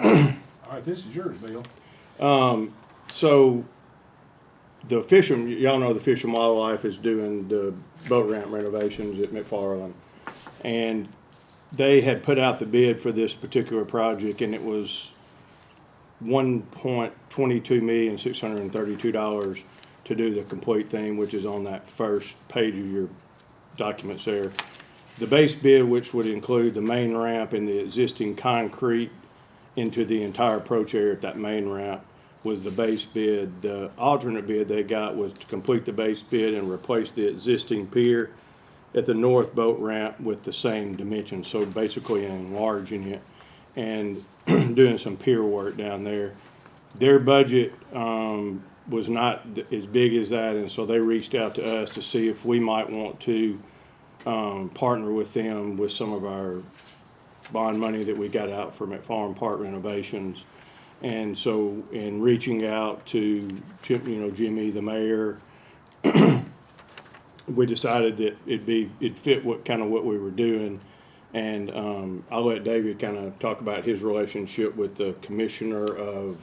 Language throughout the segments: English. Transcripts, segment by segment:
All right, this is yours, Bill. So the y'all know the Fish and Wildlife is doing the boat ramp renovations at McFarland. And they had put out the bid for this particular project, and it was $1,22,632 to do the complete thing, which is on that first page of your documents there. The base bid, which would include the main ramp and the existing concrete into the entire approach area at that main ramp, was the base bid. The alternate bid they got was to complete the base bid and replace the existing pier at the north boat ramp with the same dimensions, so basically enlarging it and doing some pier work down there. Their budget was not as big as that, and so they reached out to us to see if we might want to partner with them with some of our bond money that we got out for McFarland Park renovations. And so in reaching out to Jimmy, the mayor, we decided that it'd fit what we were doing. And I'll let David kind of talk about his relationship with the commissioner of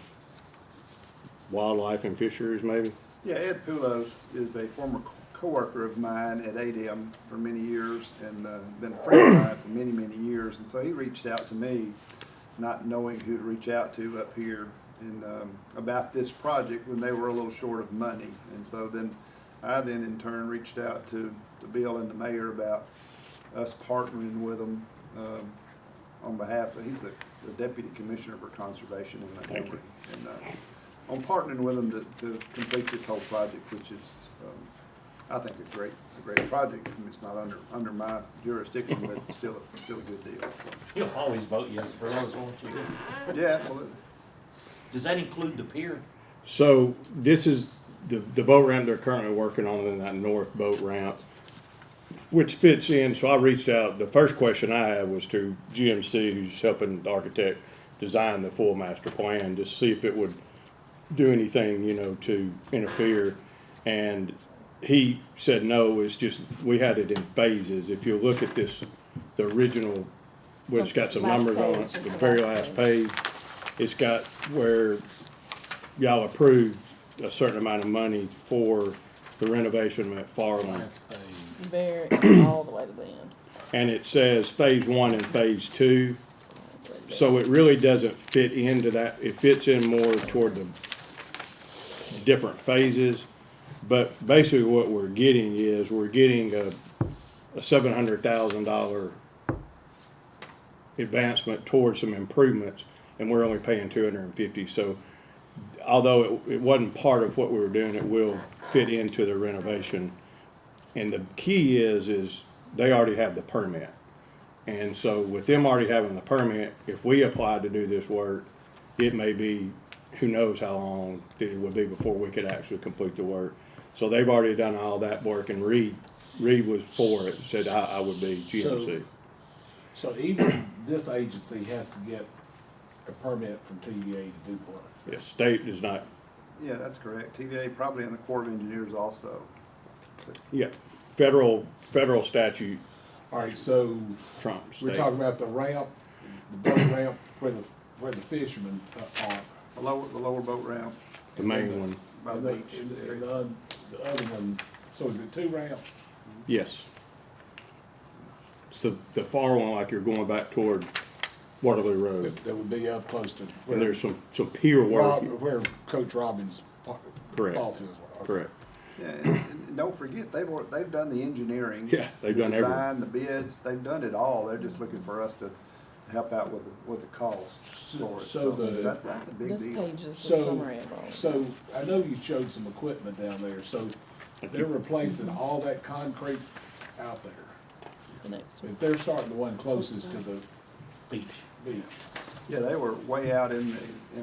wildlife and fisheries, maybe. Yeah, Ed Poulos is a former coworker of mine at ADM for many years and been a friend of mine for many, many years. And so he reached out to me, not knowing who to reach out to up here and about this project when they were a little short of money. And so I in turn reached out to Bill and the mayor about us partnering with them on behalf of, he's the deputy commissioner for conservation in Montgomery. And on partnering with them to complete this whole project, which is, I think, a great project. I mean, it's not under my jurisdiction, but it's still a good deal. So. You'll always vote yes for us, won't you? Yeah, absolutely. Does that include the pier? So this is the boat ramp they're currently working on in that north boat ramp, which fits in. So I reached out. The first question I had was to GMC, who's helping the architect design the full master plan, to see if it would do anything, to interfere. And he said no. It's just we had it in phases. If you look at this, the original, where it's got some numbers on it, the very last page, it's got where y'all approved a certain amount of money for the renovation at Farland. Last page. Very, all the way to the end. And it says phase 1 and phase 2. So it really doesn't fit into that. It fits in more toward the different phases. But basically what we're getting is a $700,000 advancement towards some improvements, and we're only paying $250,000. So although it wasn't part of what we were doing, it will fit into the renovation. And the key is they already have the permit. And so with them already having the permit, if we applied to do this work, it may be, who knows how long it would be before we could actually complete the work. So they've already done all that work, and Reed was for it, said I would be GMC. So even this agency has to get a permit from TVA to do work. Yeah, state is not, Yeah, that's correct. TVA probably and the Corps of Engineers also. yeah, federal statute All right, so trumps we're state. talking about the ramp, the boat ramp where the fishermen are. The lower boat ramp The main one, by And the the, beach. and the other one, so is it two ramps? yes. So the far one, like you're going back toward Waterloo Road, That would be up close to and there's some pier work. where Coach Robbins' Correct. ball fields were. Correct. Yeah, and don't forget, they've done the engineering. Yeah, they've the done everything. design, the bids, they've done it all. They're just looking for us to help out with the cost for it. So that's a big This deal. page is the So, summary of all. so I know you showed some equipment down there, so they're replacing all that concrete out there. The next one. If they're starting the one closest to the Beach. beach. Yeah, they were way out in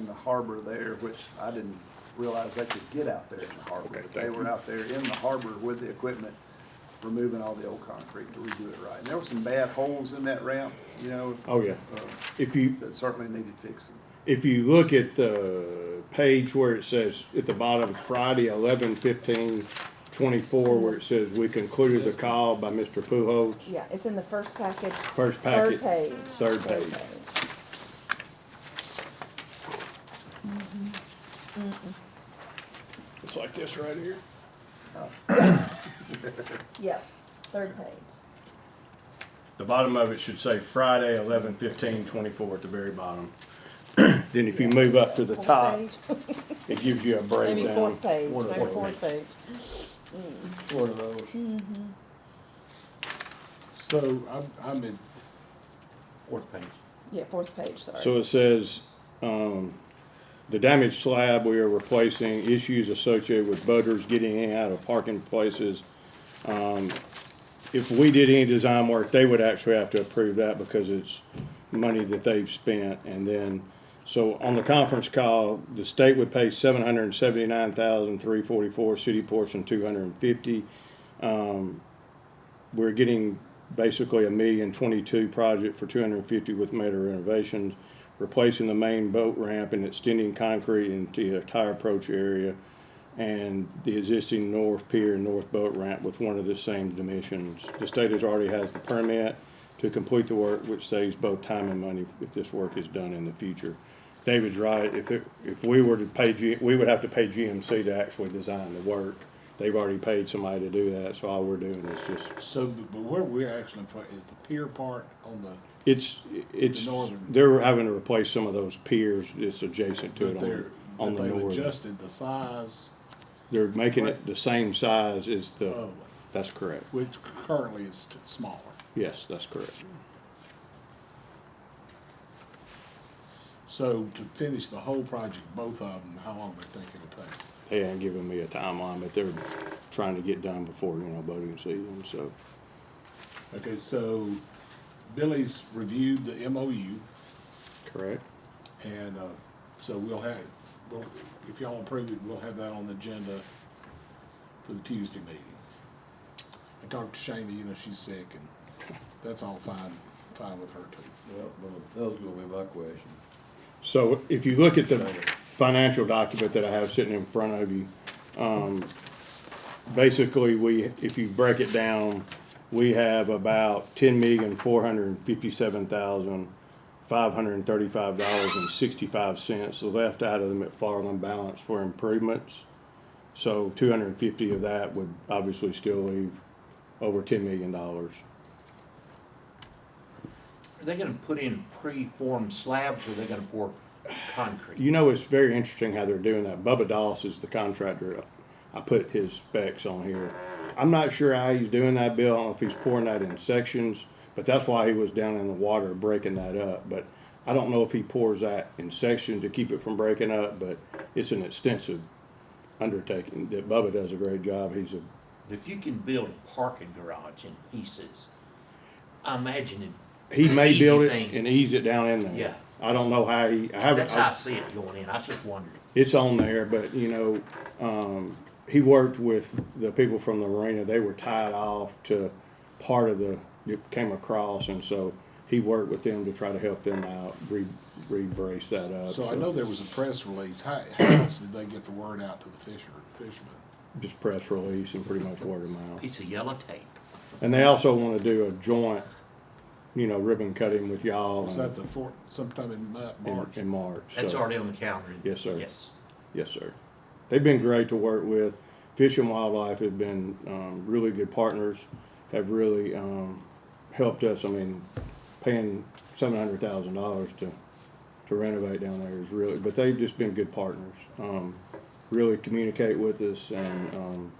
the harbor there, which I didn't realize they could get out there in the harbor. Okay, But they thank were you. out there in the harbor with the equipment, removing all the old concrete to redo it right. And there were some bad holes in that ramp, Oh, yeah. uh, If you that certainly needed fixing. look at the page where it says at the bottom, Friday, 11/15/24, where it says we concluded the call by Mr. Pujols, Yeah, it's in the first package. first Third packet, page. third page. It's like this right here. Yep, third page. The bottom of it should say Friday, 11/15/24 at the very bottom. Then if you move up to the Fourth top, page. it gives you a Maybe breakdown. fourth page, One of maybe those. fourth page. One of those. So I'm in, Fourth page. Yeah, fourth page, sorry. So it says, the damaged slab we are replacing, issues associated with boaters getting in and out of parking places. If we did any design work, they would actually have to approve that because it's money that they've spent. And then, so on the conference call, the state would pay $779,344, city portion $250. We're getting basically $1,022,000 project for $250 with major renovations, replacing the main boat ramp and extending concrete into the entire approach area, and the existing north pier and north boat ramp with one of the same dimensions. The state already has the permit to complete the work, which saves both time and money if this work is done in the future. David's right, if we were to pay, we would have to pay GMC to actually design the work. They've already paid somebody to do that, so all we're doing is just, so, but where we're actually, is the pier part on the, it's, The northern- they're having to replace some of those piers that's adjacent to but it they're, on but the they've north. adjusted the size They're making it the same size as the, of it, that's correct. which currently is smaller. Yes, that's correct. So to finish the whole project, both of them, how long do they think it'll take? They ain't giving me a timeline, but they're trying to get done before, boating season, so. Okay, so Billy's reviewed the MOU, Correct. and, so well, if y'all approve it, we'll have that on the agenda for the Tuesday meeting. I talked to Shana, she's sick, and that's all fine with her too. Well, that was gonna be my question. So if you look at the financial document that I have sitting in front of you, basically if you break it down, we have about $10,457,535.65 left out of the McFarland balance for improvements. So 250 of that would obviously still leave over $10 million. Are they gonna put in pre-formed slabs or are they gonna pour concrete? It's very interesting how they're doing that. Bubba Doss is the contractor. I put his specs on here. I'm not sure how he's doing that, Bill. I don't know if he's pouring that in sections, but that's why he was down in the water breaking that up. But I don't know if he pours that in sections to keep it from breaking up, but it's an extensive undertaking that Bubba does a great job. If you can build a parking garage in pieces, I imagine it. He may Easy build it thing. and ease it down in there. Yeah. I don't know how I haven't. That's how I see it going in. I just wondered. It's on there, but he worked with the people from the marina. They were tied off to part of it came across, and so he worked with them to try to help them out, re-brace that up. So I know there was a press release. How else did they get the word out to the fishermen? Just press release and pretty much word of mouth. Piece of yellow tape. And they also want to do a joint, ribbon cutting with y'all. Was that sometime in March? In March. That's so- already on the calendar. Yes, sir. Yes. Yes, sir. They've been great to work with. Fish and Wildlife have been really good partners, have really helped us. Paying $700,000 to renovate down there is really, but they've just been good partners. Really communicate with us, and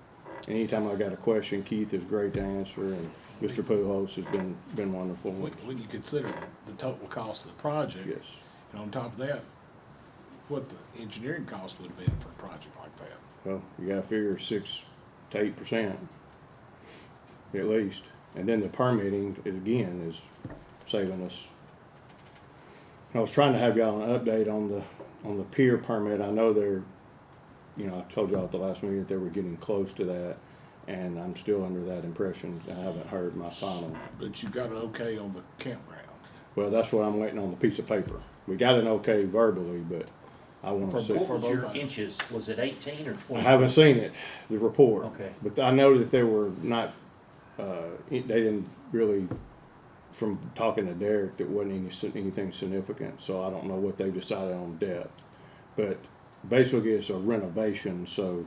anytime I got a question, Keith is great to answer, and Mr. Pujols has been wonderful. When you consider the total cost of the project. Yes. And on top of that, what the engineering cost would have been for a project like that. Well, you gotta figure 6 to 8%, at least. And then the permitting, again, is saving us. I was trying to have y'all an update on the pier permit. I know they're, I told y'all at the last meeting that they were getting close to that, and I'm still under that impression. I haven't heard my final. But you got an okay on the campground. Well, that's what I'm waiting on, the piece of paper. We got an okay verbally, but I wanna see. What was both your items. inches? Was it 18 or 20? I haven't seen it, the report. Okay. But I know that they were not, they didn't really, from talking to Derek, it wasn't anything significant, so I don't know what they decided on depth. But basically it's a renovation, so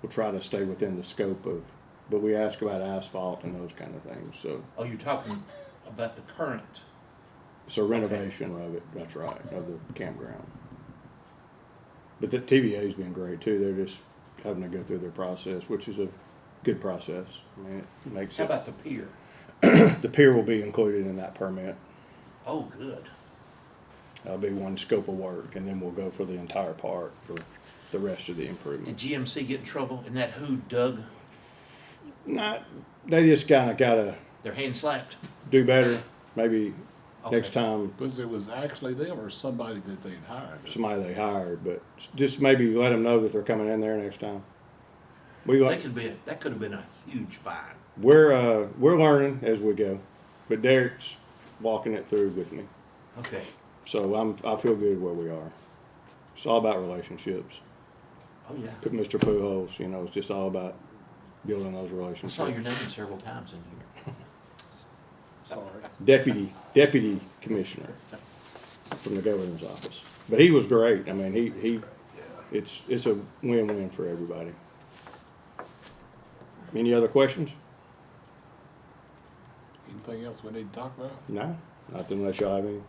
we'll try to stay within the scope of, but we ask about asphalt and those kind of things, so Oh, you're talking about the current, it's a renovation of it, that's right, of the campground. But the TVA's been great too, they're just having to go through their process, which is a good process. I mean, it makes how it, about the pier? the pier will be included in that permit. Oh, good. That'll be one scope of work, and then we'll go for the entire park for the rest of the Did improvements. GMC get in trouble? Isn't that who dug Not, they just kinda gotta their hand slapped? do better, maybe next Okay. time, Because it was actually them or somebody that they'd hired. somebody they hired, but just maybe let them know that they're coming in there next time. We That like, that could have been a huge fine. we're learning as we go, but Derek's walking it through with me. Okay. So I feel good where we are. It's all about relationships. Oh, yeah. Put Mr. Pujols, you know, it's just all about building those I relationships. saw your name several times in here. Sorry. Deputy commissioner from the governor's office. But he was great. I mean, it's a win-win for everybody. Any other questions? Anything else we need to talk about? No, nothing unless y'all have any.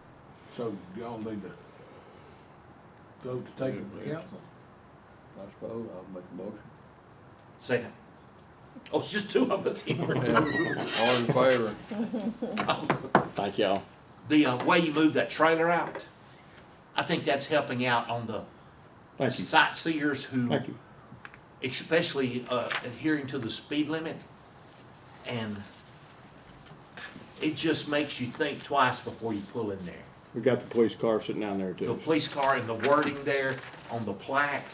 So y'all need to vote to take it to council? I suppose I'll make a motion. Second. Oh, it's just two of us here. All in favor? Thank y'all. The way you move that trailer out, I think that's helping out on the Thank you. sightseers who, Thank you. especially adhering to the speed limit. And it just makes you think twice before you pull in there. We got the police car sitting down there The too. police car and the wording there on the plaque.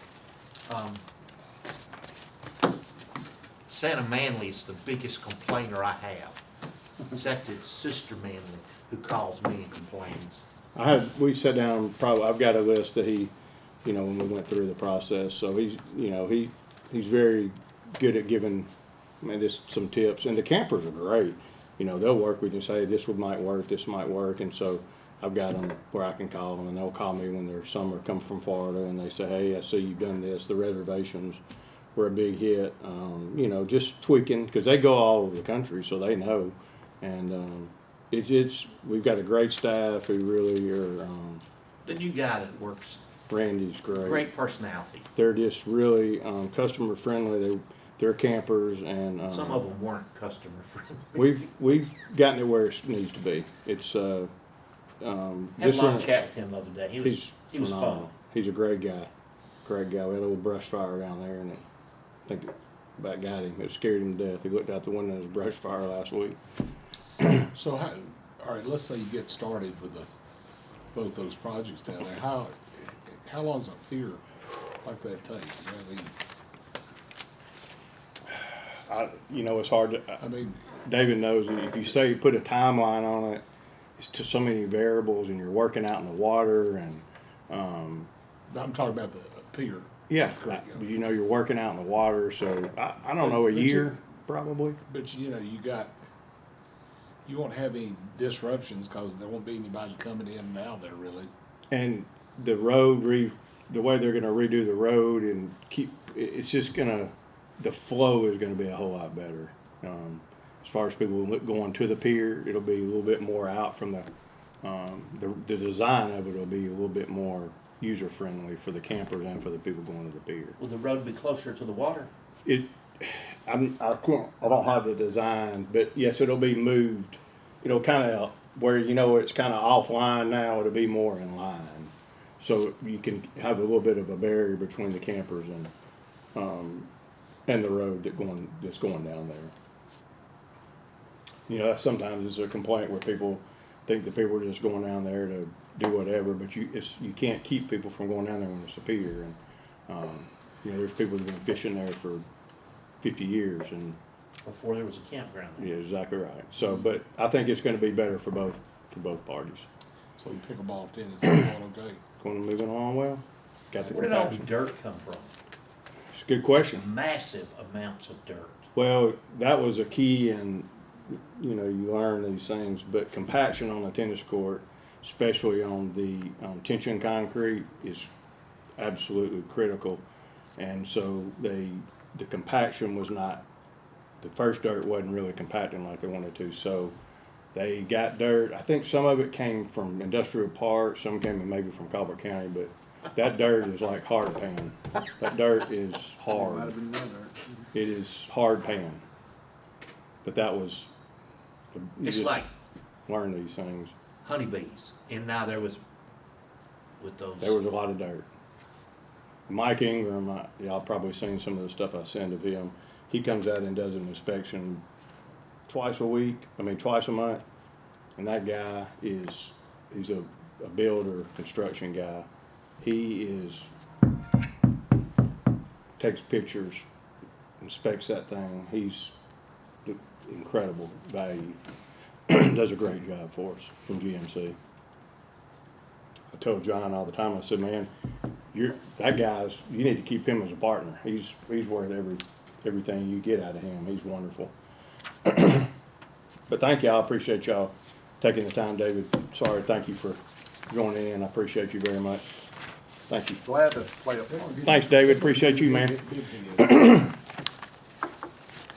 Santa Manley is the biggest complainer I have. Except it's Sister Manley who calls me and complains. We sat down, probably, I've got a list that he, you know, when we went through the process, so he's, you know, he's very good at giving, I mean, just some tips, and the campers are great. You know, they'll work with you, say, this might work, and so I've got them where I can call them, and they'll call me when they're summer, come from Florida, and they say, hey, I see you've done this, the reservations were a big hit, you know, just tweaking, because they go all over the country, so they know, and, we've got a great staff who really are, The new guy that works, Randy's great personality. They're just really customer friendly. They're campers, and Some of them weren't customer friendly. we've gotten it where it needs to be. It's Had a this long one. chat with him the other day. He He's was fun. phenomenal. He's a great guy. Great guy. We had a little brush fire down there, and I think it about got him. It scared him to death. He looked out the window of his brush fire last week. So all right, let's say you get started with both those projects down there. How long's a pier like that take? You know, it's hard to. I mean, David knows that if you say you put a timeline on it, it's to so many variables, and you're working out in the water, and I'm talking about the pier. yeah, That's correct, yeah. you know, you're working out in the water, so I don't know, a But year probably. But you know, you won't have any disruptions because there won't be anybody coming in and out there really. And the road the way they're gonna redo the road and it's just the flow is gonna be a whole lot better. As far as people going to the pier, it'll be a little bit more out from the design of it will be a little bit more user friendly for the campers and for the people going to the pier. Will the road be closer to the water? I don't have the design, but yes, it'll be moved. It'll kind of where, you know, it's kind of offline now, it'll be more in line. So you can have a little bit of a barrier between the campers and the road that's going down there. You know, sometimes it's a complaint where people think that people are just going down there to do whatever, but you can't keep people from going down there when it's a pier. And, you know, there's people who've been fishing there for 50 years, and Before there was a campground there. yeah, exactly right. So, but I think it's going to be better for both parties. So the pickleball, tennis, is all okay. Moving along well. Got the Where did all the compaction. dirt come from? It's a good question. Massive amounts of dirt. Well, that was a key, and you know, you learn these things. But compaction on a tennis court, especially on the tension concrete, is absolutely critical. And so the compaction was not, the first dirt wasn't really compacting like they wanted to, so they got dirt. I think some of it came from Industrial Park, some came maybe from Colbert County, but that dirt is like hard pan. That dirt is Might have hard. been another. It is hard pan. But that was, you It's just like learn these things. honeybees, and now there was, with those. There was a lot of dirt. Mike Ingram, y'all probably seen some of the stuff I send of him. He comes out and does an inspection twice a month. And that guy he's a builder, construction guy. He takes pictures, inspects that thing. He's incredible value. Does a great job for us from GMC. I told John all the time, I said, man, you need to keep him as a partner. He's worth everything you get out of him. He's wonderful. But thank y'all, I appreciate y'all taking the time, David. Sorry, thank you for joining in. I appreciate you very much. Thank you. Glad to play a part. Thanks, David. Appreciate you, man.